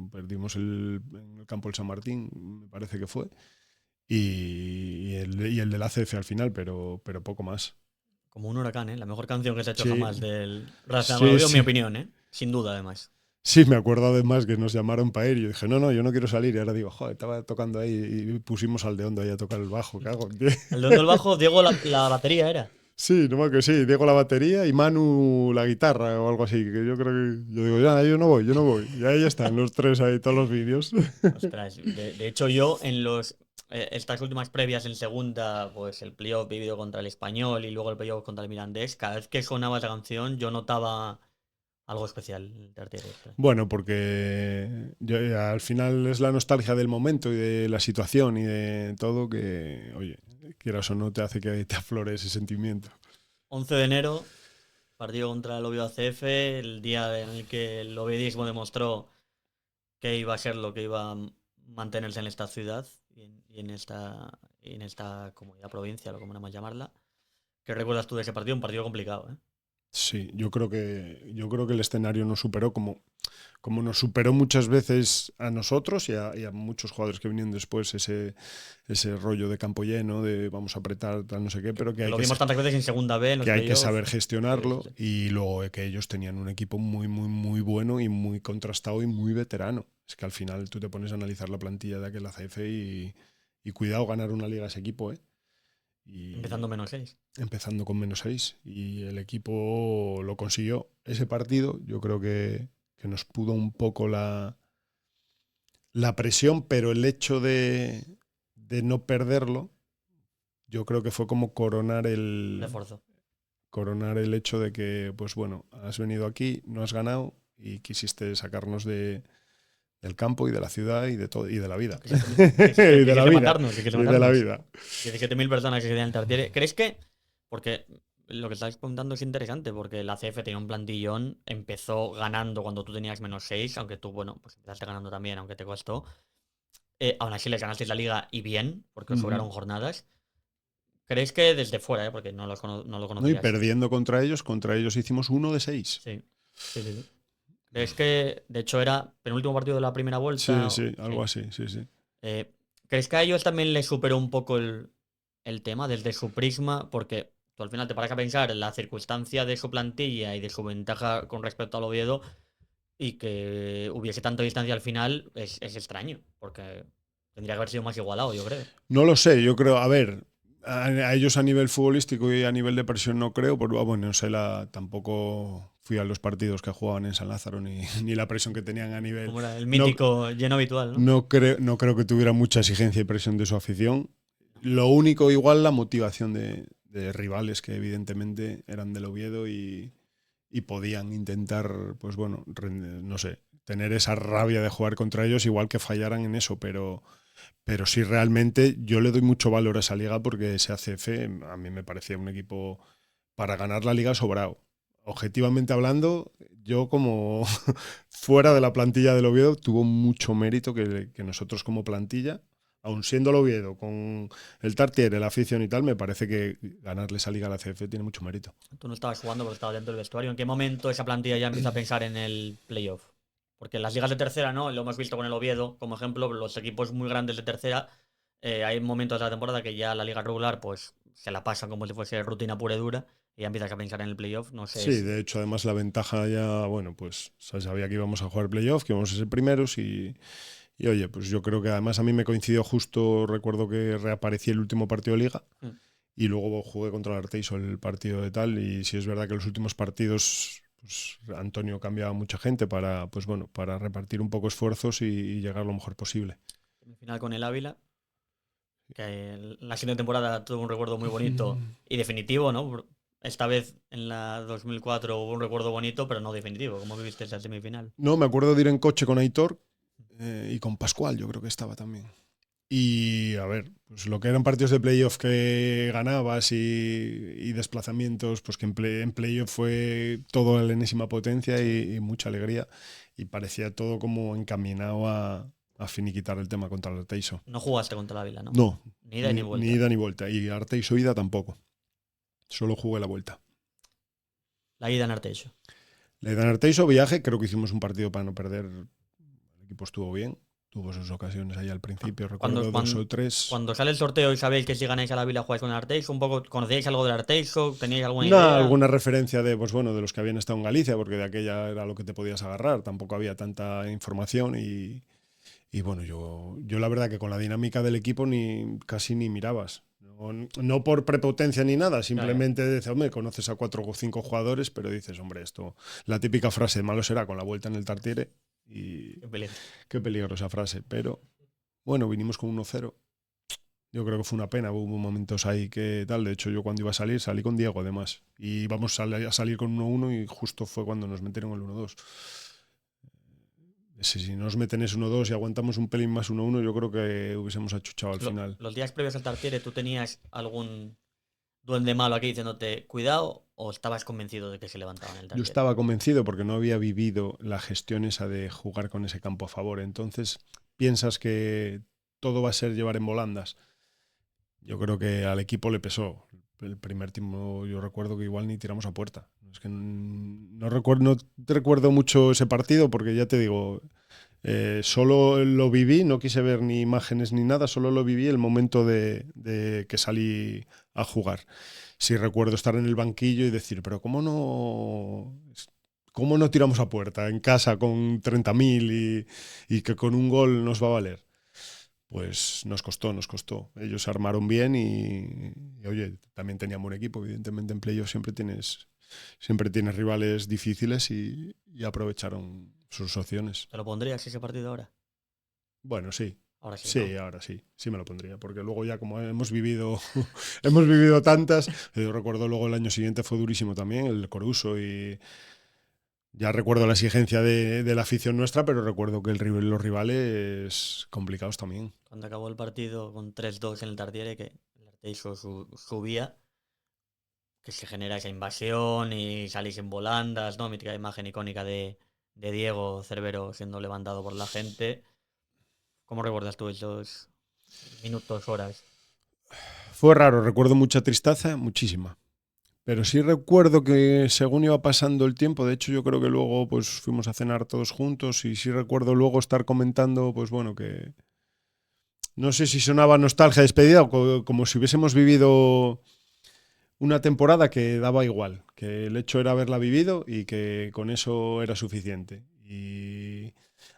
Perdimos en el campo del San Martín, me parece que fue, y el del ACF al final, pero poco más. Como un huracán, ¿eh? La mejor canción que se ha hecho Sí. jamás del relacionado con el Oviedo, en mi opinión, ¿eh? Sin duda, además. Sí, me acuerdo además que nos llamaron para ir y yo dije, no, yo no quiero salir. Y ahora digo, joder, estaba tocando ahí y pusimos al de Hondo ahí a tocar el bajo, cago. El de Hondo el bajo, Diego la batería era. Sí, no me acuerdo, sí, Diego la batería y Manu la guitarra o algo así. Que yo creo que. Yo digo, ya, yo no voy. Y ahí están los tres ahí, todos los vídeos. Ostras, de hecho yo en estas últimas previas en segunda, pues el playoff vivido contra el Español y luego el playoff contra el Mirandés, cada vez que sonaba esa canción yo notaba algo especial en el Tartiere. Bueno, porque al final es la nostalgia del momento y de la situación y de todo que, oye, quieras o no, te hace que te aflore ese sentimiento. 11 de enero, partido contra el Oviedo ACF, el día en el que el oviedismo demostró que iba a ser lo que iba a mantenerse en esta ciudad y en esta comunidad, provincia, lo como queramos llamarla. ¿Qué recuerdas tú de ese partido? Un partido complicado, ¿eh? Sí, yo creo que el escenario nos superó como nos superó muchas veces a nosotros y a muchos jugadores que vinieron después ese rollo de campo lleno, de vamos a apretar, tal no sé qué, pero que lo vimos tantas veces en segunda B, en los que hay que playoffs. saber gestionarlo. Sí. Y luego que ellos tenían un equipo muy, muy, muy bueno y muy contrastado y muy veterano. Es que al final tú te pones a analizar la plantilla de aquel ACF y cuidado ganar una liga a ese equipo, ¿eh? Y empezando -6. Empezando con -6. Y el equipo lo consiguió. Ese partido yo creo que nos pudo un poco la presión, pero el hecho de no perderlo, yo creo que fue como coronar el hecho de que, pues bueno, has venido aquí, no has ganado y quisiste sacarnos del campo y de la ciudad y de todo y de la vida. Y de la vida. Y de la vida. 17.000 personas que se quedan en el Tartiere. ¿Crees que? Porque lo que estás contando es interesante, porque la CF tenía un plantillón, empezó ganando cuando tú tenías -6, aunque tú, bueno, pues empezaste ganando también, aunque te costó. Aún así les ganasteis la liga y bien, porque os sobraron jornadas. ¿Crees que desde fuera, porque no lo conocías? No, y perdiendo contra ellos hicimos 1 de 6. Sí. ¿Crees que, de hecho, era penúltimo partido de la primera vuelta? Sí, algo así, sí. ¿Crees que a ellos también les superó un poco el tema desde su prisma? Porque tú al final te paras a pensar en la circunstancia de su plantilla y de su ventaja con respecto al Oviedo, y que hubiese tanta distancia al final es extraño, porque tendría que haber sido más igualado, yo creo. No lo sé, yo creo, a ver, a ellos a nivel futbolístico y a nivel de presión no creo, porque bueno, tampoco fui a los partidos que jugaban en San Lázaro ni la presión que tenían a nivel. Como era el mítico lleno habitual, ¿no? No creo que tuviera mucha exigencia y presión de su afición. Lo único, igual, la motivación de rivales que evidentemente eran del Oviedo y podían intentar, pues bueno, no sé, tener esa rabia de jugar contra ellos, igual que fallaran en eso, pero sí, realmente yo le doy mucho valor a esa liga porque ese ACF a mí me parecía un equipo para ganar la liga sobrado. Objetivamente hablando, yo como fuera de la plantilla del Oviedo tuvo mucho mérito que nosotros como plantilla, aun siendo el Oviedo, con el Tartiere, la afición y tal, me parece que ganarle esa liga a la CF tiene mucho mérito. Tú no estabas jugando porque estabas dentro del vestuario. ¿En qué momento esa plantilla ya empieza a pensar en el playoff? Porque en las ligas de tercera, ¿no? Lo hemos visto con el Oviedo, como ejemplo, los equipos muy grandes de tercera, hay momentos de la temporada que ya la liga regular pues se la pasan como si fuese rutina pura y dura y ya empiezas a pensar en el playoff, no sé. Sí, de hecho, además la ventaja ya, bueno, pues se sabía que íbamos a jugar playoff, que íbamos a ser primeros y oye, pues yo creo que además a mí me coincidió justo, recuerdo que reaparecí el último partido de liga y luego jugué contra el Arteiso el partido de tal, y sí es verdad que los últimos partidos pues Antonio cambiaba a mucha gente para, pues bueno, para repartir un poco esfuerzos y llegar lo mejor posible. En final con el Ávila, que la siguiente temporada tuvo un recuerdo muy bonito y definitivo, ¿no? Esta vez en la 2004 hubo un recuerdo bonito, pero no definitivo. ¿Cómo viviste esa semifinal? No, me acuerdo de ir en coche con Aitor y con Pascual, yo creo que estaba también. Y a ver, pues lo que eran partidos de playoff que ganabas y desplazamientos, pues que en playoff fue todo a la enésima potencia y mucha alegría. Y parecía todo como encaminado a a finiquitar el tema contra el Arteixo. No jugaste contra la Vila, ¿no? No, Ni ida ni vuelta. Ni ida ni vuelta. Y Arteixo ida tampoco. Solo jugué la vuelta. La ida en Arteixo. La ida en Arteixo, viaje, creo que hicimos un partido para no perder. El equipo estuvo bien. Tuvo sus ocasiones ahí al principio, recuerdo 2 o 3. Cuando sale el sorteo y sabéis que si ganáis a la Vila jugáis con el Arteixo, un poco, ¿conocíais algo del Arteixo? ¿Teníais alguna idea? Alguna referencia de, pues bueno, de los que habían estado en Galicia, porque de aquella era lo que te podías agarrar. Tampoco había tanta información y bueno, yo la verdad que con la dinámica del equipo casi ni mirabas. No por prepotencia ni nada, simplemente dices, hombre, conoces a 4 o 5 jugadores, pero dices, hombre, esto, la típica frase, malo será con la vuelta en el Tartiere. Y qué peligro esa frase, pero bueno, vinimos con 1-0. Yo creo que fue una pena, hubo momentos ahí que tal, de hecho yo cuando iba a salir salí con Diego además y íbamos a salir con 1-1 y justo fue cuando nos metieron el 1-2. Si nos meten ese 1-2 y aguantamos un pelín más 1-1, yo creo que hubiésemos achuchado al final. Los días previos al Tartiere, ¿tú tenías algún duende malo aquí diciéndote cuidado o estabas convencido de que se levantaban el Tartiere? Yo estaba convencido porque no había vivido la gestión esa de jugar con ese campo a favor. Entonces piensas que todo va a ser llevar en volandas. Yo creo que al equipo le pesó. El primer tiempo yo recuerdo que igual ni tiramos a puerta. Es que no recuerdo mucho ese partido porque ya te digo, solo lo viví, no quise ver ni imágenes ni nada, solo lo viví el momento de que salí a jugar. Sí recuerdo estar en el banquillo y decir, pero ¿cómo no tiramos a puerta en casa con 30.000 y que con un gol nos va a valer? Pues nos costó. Ellos se armaron bien y oye, también tenían buen equipo. Evidentemente en playoff siempre tienes rivales difíciles y aprovecharon sus opciones. ¿Te lo pondrías ese partido ahora? Bueno, sí. Ahora sí. Sí, ¿no? Ahora sí me lo pondría, porque luego ya como hemos vivido tantas, yo recuerdo luego el año siguiente fue durísimo también, el Coruso, y ya recuerdo la exigencia de la afición nuestra, pero recuerdo que los rivales complicados también. Cuando acabó el partido con 3-2 en el Tartiere, que el Arteixo subía, que se genera esa invasión y salís en volandas, ¿no? Mítica imagen icónica de Diego Cervero siendo levantado por la gente. ¿Cómo recuerdas tú esos minutos, horas? Fue raro, recuerdo mucha tristeza, muchísima. Pero sí recuerdo que según iba pasando el tiempo, de hecho yo creo que luego pues fuimos a cenar todos juntos y sí recuerdo luego estar comentando, pues bueno, que no sé si sonaba nostalgia despedida o como si hubiésemos vivido una temporada que daba igual, que el hecho era haberla vivido y que con eso era suficiente. Y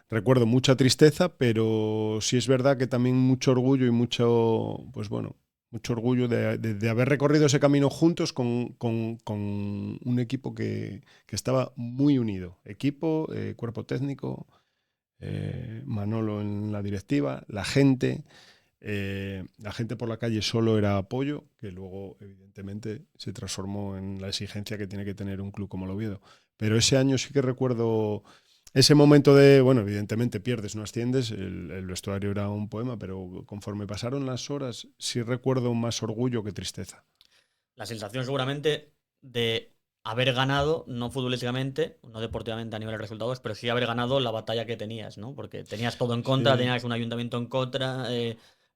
recuerdo mucha tristeza, pero sí es verdad que también mucho orgullo y mucho, pues bueno, mucho orgullo de haber recorrido ese camino juntos con un equipo que estaba muy unido. Equipo, cuerpo técnico, Manolo en la directiva, la gente por la calle solo era apoyo, que luego evidentemente se transformó en la exigencia que tiene que tener un club como el Oviedo. Pero ese año sí que recuerdo ese momento de, bueno, evidentemente pierdes, no asciendes, el vestuario era un poema, pero conforme pasaron las horas sí recuerdo más orgullo que tristeza. La sensación seguramente de haber ganado, no futbolísticamente, no deportivamente a nivel de resultados, pero sí haber ganado la batalla que tenías, ¿no? Porque tenías todo en contra, sí. Tenías un ayuntamiento en contra,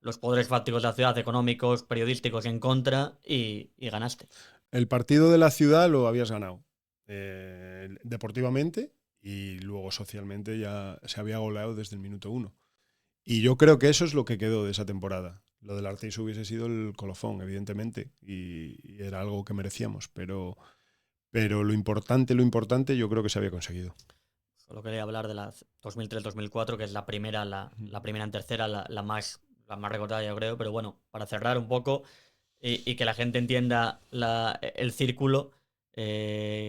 los poderes fácticos de la ciudad, económicos, periodísticos en contra y ganaste. El partido de la ciudad lo habías ganado deportivamente y luego socialmente ya se había goleado desde el minuto 1. Y yo creo que eso es lo que quedó de esa temporada. Lo del Arteixo hubiese sido el colofón, evidentemente, y era algo que merecíamos, pero lo importante yo creo que se había conseguido. Solo quería hablar de la 2003-2004, que es la primera en tercera, la más recordada, yo creo, pero bueno, para cerrar un poco y que la gente entienda el círculo,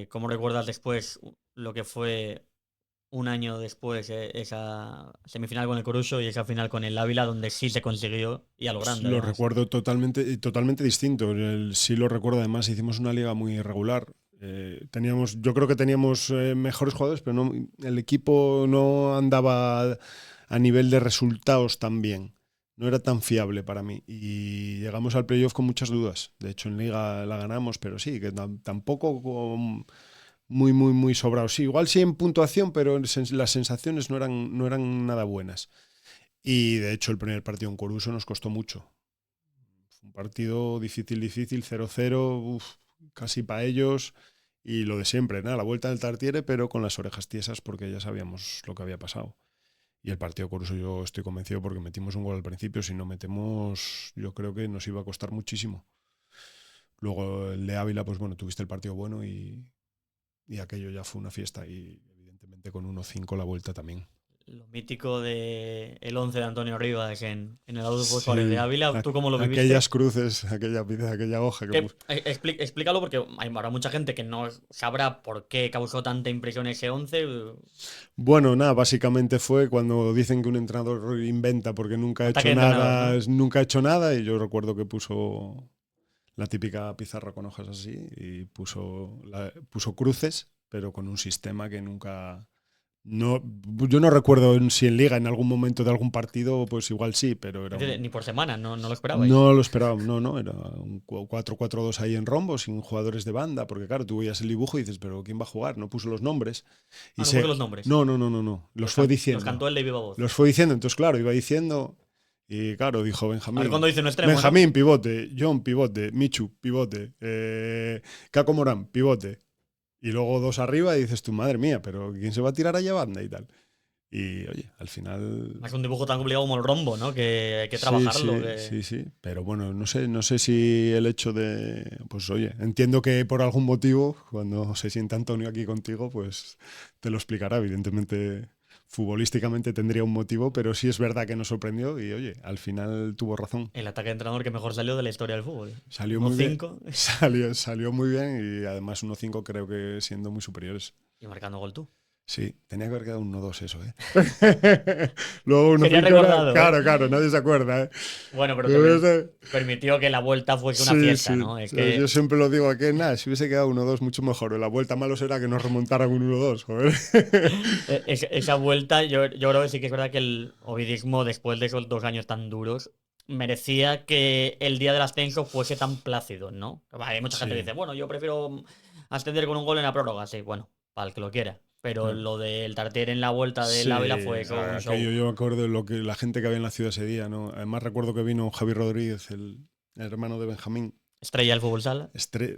¿cómo recuerdas después lo que fue un año después esa semifinal con el Coruso y esa final con el Ávila, donde sí se consiguió y a lo grande? Lo recuerdo totalmente distinto. Sí lo recuerdo, además hicimos una liga muy irregular. Yo creo que teníamos mejores jugadores, pero el equipo no andaba a nivel de resultados tan bien. No era tan fiable para mí. Y llegamos al playoff con muchas dudas. De hecho, en liga la ganamos, pero sí, que tampoco muy sobrados. Sí, igual sí en puntuación, pero las sensaciones no eran nada buenas. Y de hecho el primer partido en Coruso nos costó mucho. Fue un partido difícil, 0-0, casi para ellos. Y lo de siempre, nada, la vuelta del Tartiere, pero con las orejas tiesas porque ya sabíamos lo que había pasado. Y el partido Coruso yo estoy convencido porque metimos un gol al principio. Si no metemos, yo creo que nos iba a costar muchísimo. Luego el de Ávila, pues bueno, tuviste el partido bueno y aquello ya fue una fiesta. Y evidentemente con 1-5 la vuelta también. Lo mítico de el 11 de Antonio Rivas en el Adolfo Sí, Suárez de Ávila, ¿tú cómo lo viviste? Aquellas cruces, aquella hoja que puso. Explícalo porque habrá mucha gente que no sabrá por qué causó tanta impresión ese 11. Bueno, nada, básicamente fue cuando dicen que un entrenador inventa porque nunca ha Ataque hecho de entrenador, nada, ¿no? nunca ha hecho nada, y yo recuerdo que puso la típica pizarra con hojas así y puso cruces, pero con un sistema que nunca. No, yo no recuerdo si en Liga en algún momento de algún partido, pues igual sí, pero era Ni por semana, no lo esperabais. no lo esperábamos, no, era un 4-4-2 ahí en rombo, sin jugadores de banda, porque claro, tú veías el dibujo y dices, pero ¿quién va a jugar? No puso los nombres. Y No puso los nombres. No, los fue diciendo. Los cantó el de viva voz. Los fue diciendo, entonces claro, iba diciendo, y claro, dijo A ver Benjamín. cuando dice un extremo, Benjamín, pivote, John, pivote, Michu, pivote, Caco Morán, pivote. Y luego dos arriba y dices tú, madre mía, pero ¿quién se va a tirar allá banda y tal? Y oye, al final. Más un dibujo tan complicado como el rombo, ¿no? Que hay que Sí, trabajarlo. sí. Pero bueno, no sé si el hecho de. Pues oye, entiendo que por algún motivo, cuando se sienta Antonio aquí contigo, pues te lo explicará. Evidentemente, futbolísticamente tendría un motivo, pero sí es verdad que nos sorprendió y oye, al final tuvo razón. El ataque de entrenador que mejor salió de la historia del fútbol. Salió muy bien. 1-5 Salió muy bien y además 1-5 creo que siendo muy superiores. y marcando gol tú. Sí, tenía que haber quedado un 1-2 eso, ¿eh? Luego 1-5 Sería recordado, Claro, nadie se acuerda, ¿eh? Bueno, pero Pero también permitió que la vuelta fuese una fiesta, ¿no? Es que Yo siempre lo digo aquí, nada, si hubiese quedado 1-2 mucho mejor. La vuelta malo será que nos remontaran un 1-2, joder. esa vuelta, yo creo que sí que es verdad que el ovidismo, después de esos 2 años tan duros, merecía que el día del ascenso fuese tan plácido, ¿no? Hay mucha gente que dice, bueno, yo prefiero ascender con un gol en la prórroga, sí, bueno, para el que lo quiera. Pero lo del Tartiere en la vuelta del Ávila fue eso, un show. Yo me acuerdo de lo que la gente que había en la ciudad ese día, ¿no? Además recuerdo que vino Javi Rodríguez, el hermano de Benjamín. Estrella del fútbol sala.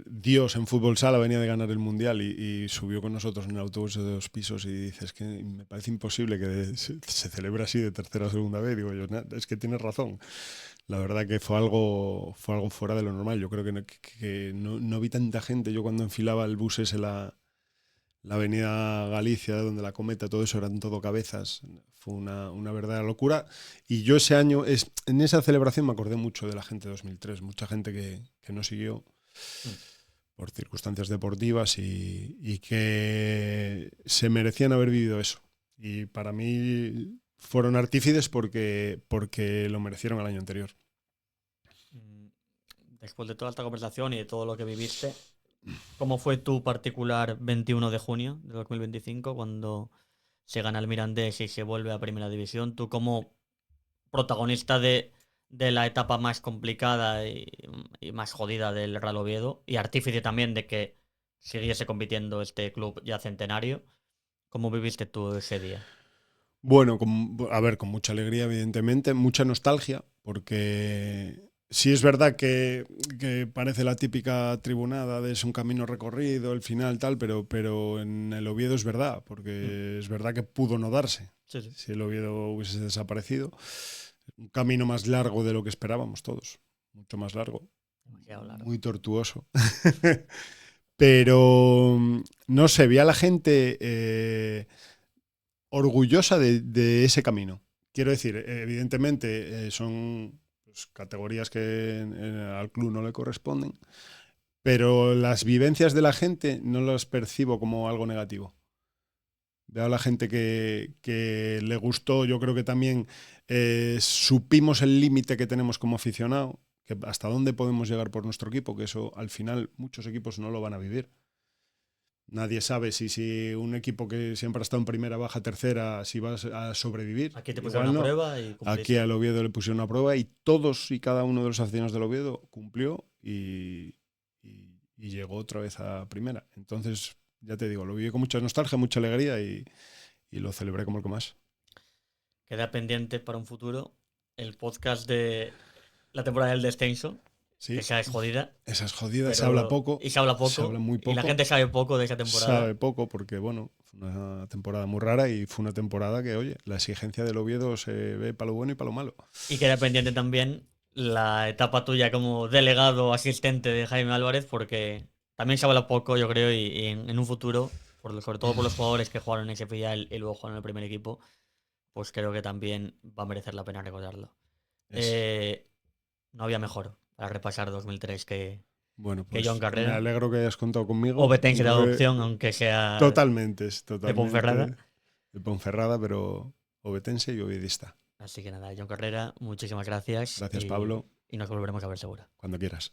Dios en fútbol sala, venía de ganar el mundial y subió con nosotros en el autobús de 2 pisos y dice, es que me parece imposible que se celebre así de tercera a segunda vez. Digo yo, es que tienes razón. La verdad que fue algo fuera de lo normal. Yo creo que no vi tanta gente. Yo cuando enfilaba el bus ese la avenida Galicia, donde la Cometa, todo eso eran todo cabezas. Fue una verdadera locura. Y yo ese año, en esa celebración me acordé mucho de la gente de 2003. Mucha gente que no siguió por circunstancias deportivas y que se merecían haber vivido eso. Y para mí fueron artífices porque lo merecieron el año anterior. Después de toda esta conversación y de todo lo que viviste, ¿cómo fue tu particular 21 de junio de 2025 cuando se gana el Mirandés y se vuelve a Primera División? Tú como protagonista de la etapa más complicada y más jodida del Real Oviedo y artífice también de que siguiese compitiendo este club ya centenario, ¿cómo viviste tú ese día? Bueno, con mucha alegría, evidentemente, mucha nostalgia, porque sí es verdad que parece la típica tribunada de es un camino recorrido, el final tal, pero en el Oviedo es verdad, porque es verdad que pudo no darse. Sí. Si el Oviedo hubiese desaparecido, un camino más largo de lo que esperábamos todos, mucho más largo, muy tortuoso. Pero no sé, vi a la gente orgullosa de ese camino. Quiero decir, evidentemente son categorías que al club no le corresponden, pero las vivencias de la gente no las percibo como algo negativo. Veo a la gente que le gustó, yo creo que también supimos el límite que tenemos como aficionado, que hasta dónde podemos llegar por nuestro equipo, que eso al final muchos equipos no lo van a vivir. Nadie sabe si un equipo que siempre ha estado en primera baja tercera, si vas a sobrevivir. Aquí te pusieron una prueba y cumpliste. Aquí al Oviedo le pusieron una prueba y todos y cada uno de los aficionados del Oviedo cumplió y llegó otra vez a primera. Entonces, ya te digo, lo viví con mucha nostalgia, mucha alegría y lo celebré como el que más. queda pendiente para un futuro el podcast de la temporada del descenso, Sí, que esa es jodida. esa es jodida, se pero- habla poco. Y se habla poco. Se habla muy poco. Y la gente sabe poco de esa temporada. Sabe poco porque, bueno, fue una temporada muy rara y fue una temporada que, oye, la exigencia del Oviedo se ve para lo bueno y para lo malo. Y queda pendiente también la etapa tuya como delegado asistente de Jaime Álvarez, porque también se habla poco, yo creo, y en un futuro, sobre todo por los jugadores que jugaron en ese filial y luego jugaron en el primer equipo, pues creo que también va a merecer la pena recordarlo. Es- No había mejor para repasar 2003 que Bueno, que pues Joan Carrera. me alegro que hayas contado conmigo. Ovetense de Creo que- adopción, aunque sea Totalmente, es totalmente. Ponferrada. De Ponferrada, pero ovetense y ovidista. Así que nada, Joan Carrera, muchísimas gracias. Gracias, y- Pablo. Y nos volveremos a ver seguro. Cuando quieras.